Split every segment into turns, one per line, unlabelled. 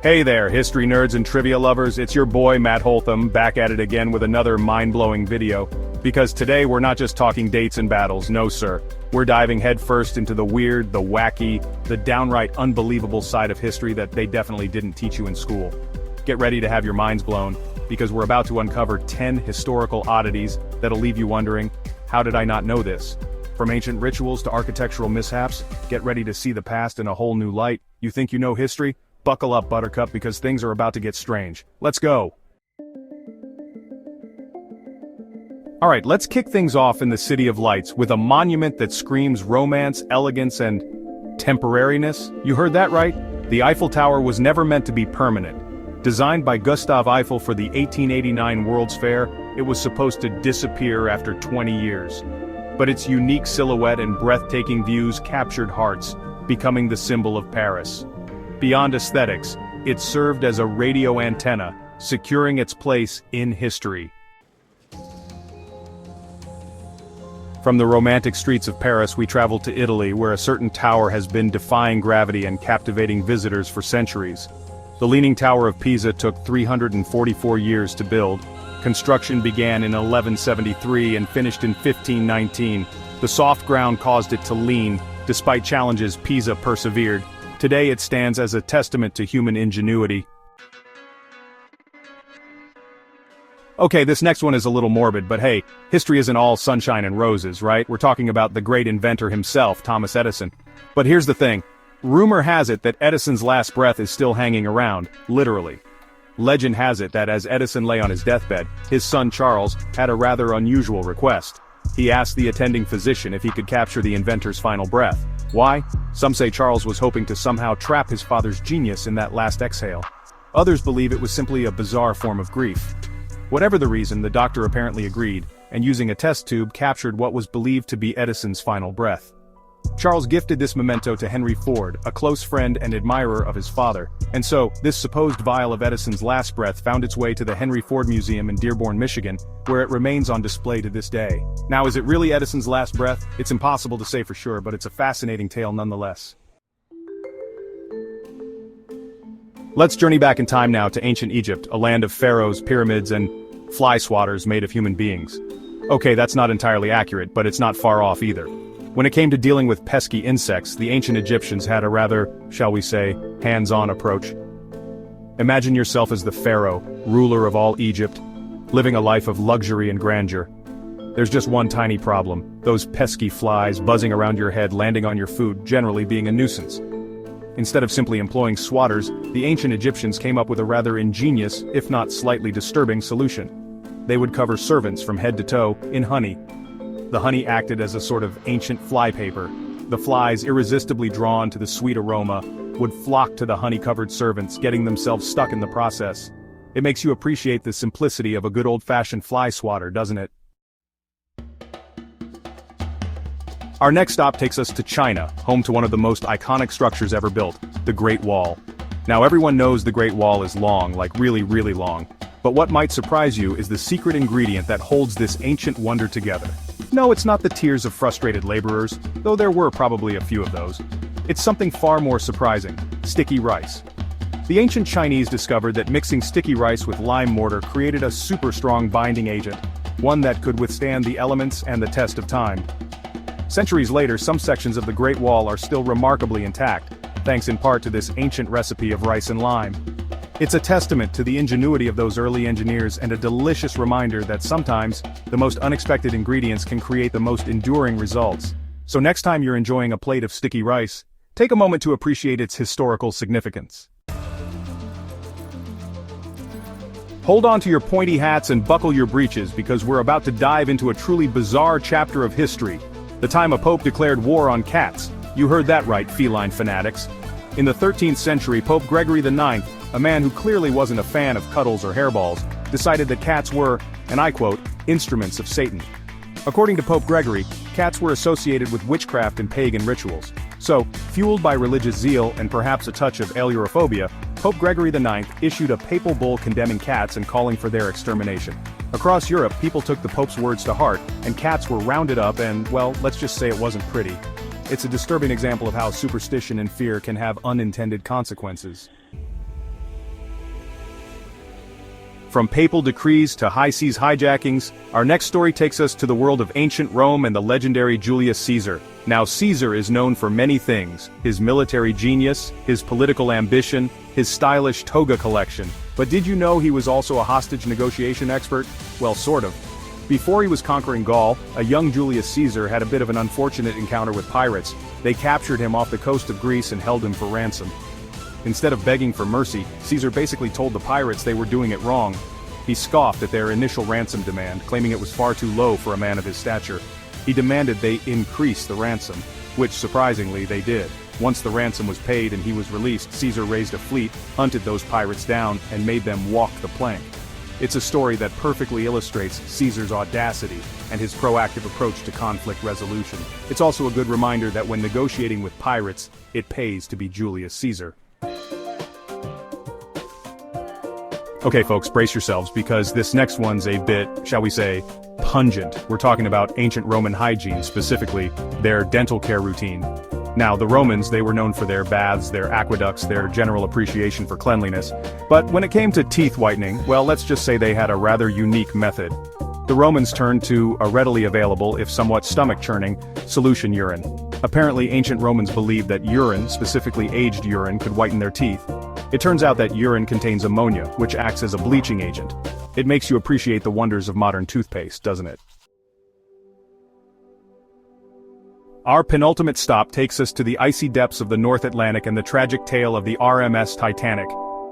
Hey there, history nerds and trivia lovers, it's your boy Matt Holtham, back at it again with another mind-blowing video. Because today we're not just talking dates and battles, no sir. We're diving headfirst into the weird, the wacky, the downright unbelievable side of history that they definitely didn't teach you in school. Get ready to have your minds blown, because we're about to uncover 10 historical oddities that'll leave you wondering, how did I not know this? From ancient rituals to architectural mishaps, get ready to see the past in a whole new light. You think you know history? Buckle up, Buttercup, because things are about to get strange. Let's go! Alright, let's kick things off in the City of Lights with a monument that screams romance, elegance, and temporariness. You heard that right? The Eiffel Tower was never meant to be permanent. Designed by Gustav Eiffel for the 1889 World's Fair, it was supposed to disappear after 20 years. But its unique silhouette and breathtaking views captured hearts, becoming the symbol of Paris. Beyond aesthetics, it served as a radio antenna, securing its place in history. From the romantic streets of Paris we travel to Italy, where a certain tower has been defying gravity and captivating visitors for centuries. The Leaning Tower of Pisa took 344 years to build. Construction began in 1173 and finished in 1519. The soft ground caused it to lean. Despite challenges, Pisa persevered. Today it stands as a testament to human ingenuity. Okay, this next one is a little morbid, but hey, history isn't all sunshine and roses, right? We're talking about the great inventor himself, Thomas Edison. But here's the thing. Rumor has it that Edison's last breath is still hanging around, literally. Legend has it that as Edison lay on his deathbed, his son Charles had a rather unusual request. He asked the attending physician if he could capture the inventor's final breath. Why? Some say Charles was hoping to somehow trap his father's genius in that last exhale. Others believe it was simply a bizarre form of grief. Whatever the reason, the doctor apparently agreed, and using a test tube captured what was believed to be Edison's final breath. Charles gifted this memento to Henry Ford, a close friend and admirer of his father, and so, this supposed vial of Edison's last breath found its way to the Henry Ford Museum in Dearborn, Michigan, where it remains on display to this day. Now, is it really Edison's last breath? It's impossible to say for sure, but it's a fascinating tale nonetheless. Let's journey back in time now to ancient Egypt, a land of pharaohs, pyramids, and fly swatters made of human beings. Okay, that's not entirely accurate, but it's not far off either. When it came to dealing with pesky insects, the ancient Egyptians had a rather, shall we say, hands-on approach. Imagine yourself as the pharaoh, ruler of all Egypt, living a life of luxury and grandeur. There's just one tiny problem: those pesky flies buzzing around your head, landing on your food, generally being a nuisance. Instead of simply employing swatters, the ancient Egyptians came up with a rather ingenious, if not slightly disturbing, solution. They would cover servants from head to toe in honey. The honey acted as a sort of ancient flypaper. The flies, irresistibly drawn to the sweet aroma, would flock to the honey-covered servants, getting themselves stuck in the process. It makes you appreciate the simplicity of a good old-fashioned fly swatter, doesn't it? Our next stop takes us to China, home to one of the most iconic structures ever built, the Great Wall. Now everyone knows the Great Wall is long, like really, really long. But what might surprise you is the secret ingredient that holds this ancient wonder together. No, it's not the tears of frustrated laborers, though there were probably a few of those. It's something far more surprising: sticky rice. The ancient Chinese discovered that mixing sticky rice with lime mortar created a super strong binding agent, one that could withstand the elements and the test of time. Centuries later, some sections of the Great Wall are still remarkably intact, thanks in part to this ancient recipe of rice and lime. It's a testament to the ingenuity of those early engineers and a delicious reminder that sometimes, the most unexpected ingredients can create the most enduring results. So next time you're enjoying a plate of sticky rice, take a moment to appreciate its historical significance. Hold on to your pointy hats and buckle your breeches, because we're about to dive into a truly bizarre chapter of history. The time a pope declared war on cats. You heard that right, feline fanatics. In the 13th century, Pope Gregory IX, a man who clearly wasn't a fan of cuddles or hairballs, decided that cats were, and I quote, instruments of Satan. According to Pope Gregory, cats were associated with witchcraft and pagan rituals. So, fueled by religious zeal and perhaps a touch of allurophobia, Pope Gregory IX issued a papal bull condemning cats and calling for their extermination. Across Europe, people took the Pope's words to heart, and cats were rounded up and, well, let's just say it wasn't pretty. It's a disturbing example of how superstition and fear can have unintended consequences. From papal decrees to high seas hijackings, our next story takes us to the world of ancient Rome and the legendary Julius Caesar. Now Caesar is known for many things: his military genius, his political ambition, his stylish toga collection. But did you know he was also a hostage negotiation expert? Well, sort of. Before he was conquering Gaul, a young Julius Caesar had a bit of an unfortunate encounter with pirates. They captured him off the coast of Greece and held him for ransom. Instead of begging for mercy, Caesar basically told the pirates they were doing it wrong. He scoffed at their initial ransom demand, claiming it was far too low for a man of his stature. He demanded they increase the ransom, which surprisingly they did. Once the ransom was paid and he was released, Caesar raised a fleet, hunted those pirates down, and made them walk the plank. It's a story that perfectly illustrates Caesar's audacity and his proactive approach to conflict resolution. It's also a good reminder that when negotiating with pirates, it pays to be Julius Caesar. Okay folks, brace yourselves because this next one's a bit, shall we say, pungent. We're talking about ancient Roman hygiene, specifically their dental care routine. Now, the Romans, they were known for their baths, their aqueducts, their general appreciation for cleanliness. But when it came to teeth whitening, well, let's just say they had a rather unique method. The Romans turned to a readily available, if somewhat stomach-churning, solution urine. Apparently, ancient Romans believed that urine, specifically aged urine, could whiten their teeth. It turns out that urine contains ammonia, which acts as a bleaching agent. It makes you appreciate the wonders of modern toothpaste, doesn't it? Our penultimate stop takes us to the icy depths of the North Atlantic and the tragic tale of the RMS Titanic.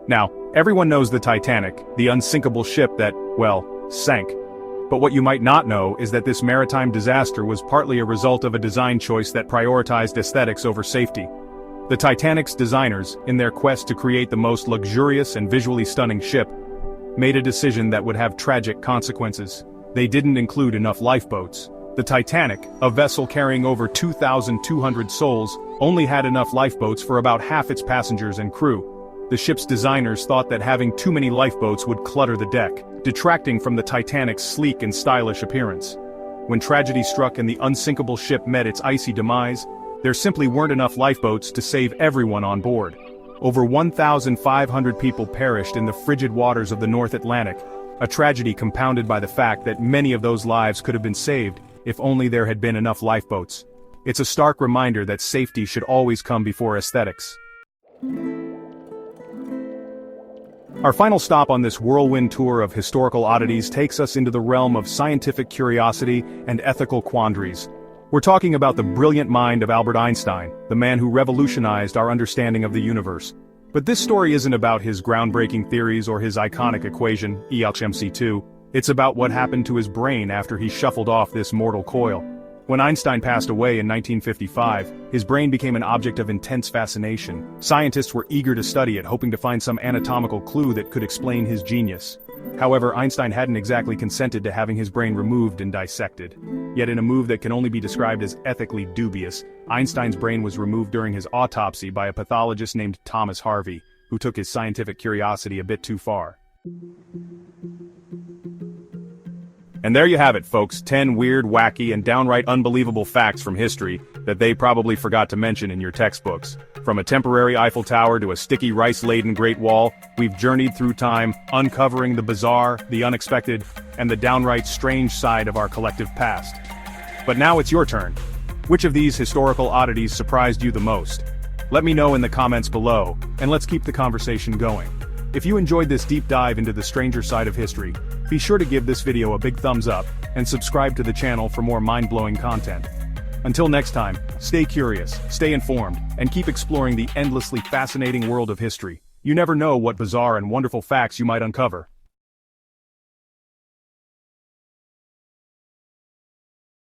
Now, everyone knows the Titanic, the unsinkable ship that, well, sank. But what you might not know is that this maritime disaster was partly a result of a design choice that prioritized aesthetics over safety. The Titanic's designers, in their quest to create the most luxurious and visually stunning ship, made a decision that would have tragic consequences. They didn't include enough lifeboats. The Titanic, a vessel carrying over 2,200 souls, only had enough lifeboats for about half its passengers and crew. The ship's designers thought that having too many lifeboats would clutter the deck, detracting from the Titanic's sleek and stylish appearance. When tragedy struck and the unsinkable ship met its icy demise, there simply weren't enough lifeboats to save everyone on board. Over 1,500 people perished in the frigid waters of the North Atlantic, a tragedy compounded by the fact that many of those lives could have been saved if only there had been enough lifeboats. It's a stark reminder that safety should always come before aesthetics. Our final stop on this whirlwind tour of historical oddities takes us into the realm of scientific curiosity and ethical quandaries. We're talking about the brilliant mind of Albert Einstein, the man who revolutionized our understanding of the universe. But this story isn't about his groundbreaking theories or his iconic equation, E = mc2. It's about what happened to his brain after he shuffled off this mortal coil. When Einstein passed away in 1955, his brain became an object of intense fascination. Scientists were eager to study it, hoping to find some anatomical clue that could explain his genius. However, Einstein hadn't exactly consented to having his brain removed and dissected. Yet in a move that can only be described as ethically dubious, Einstein's brain was removed during his autopsy by a pathologist named Thomas Harvey, who took his scientific curiosity a bit too far. And there you have it, folks, 10 weird, wacky, and downright unbelievable facts from history that they probably forgot to mention in your textbooks. From a temporary Eiffel Tower to a sticky rice-laden Great Wall, we've journeyed through time, uncovering the bizarre, the unexpected, and the downright strange side of our collective past. But now it's your turn. Which of these historical oddities surprised you the most? Let me know in the comments below, and let's keep the conversation going. If you enjoyed this deep dive into the stranger side of history, be sure to give this video a big thumbs up, and subscribe to the channel for more mind-blowing content. Until next time, stay curious, stay informed, and keep exploring the endlessly fascinating world of history. You never know what bizarre and wonderful facts you might uncover.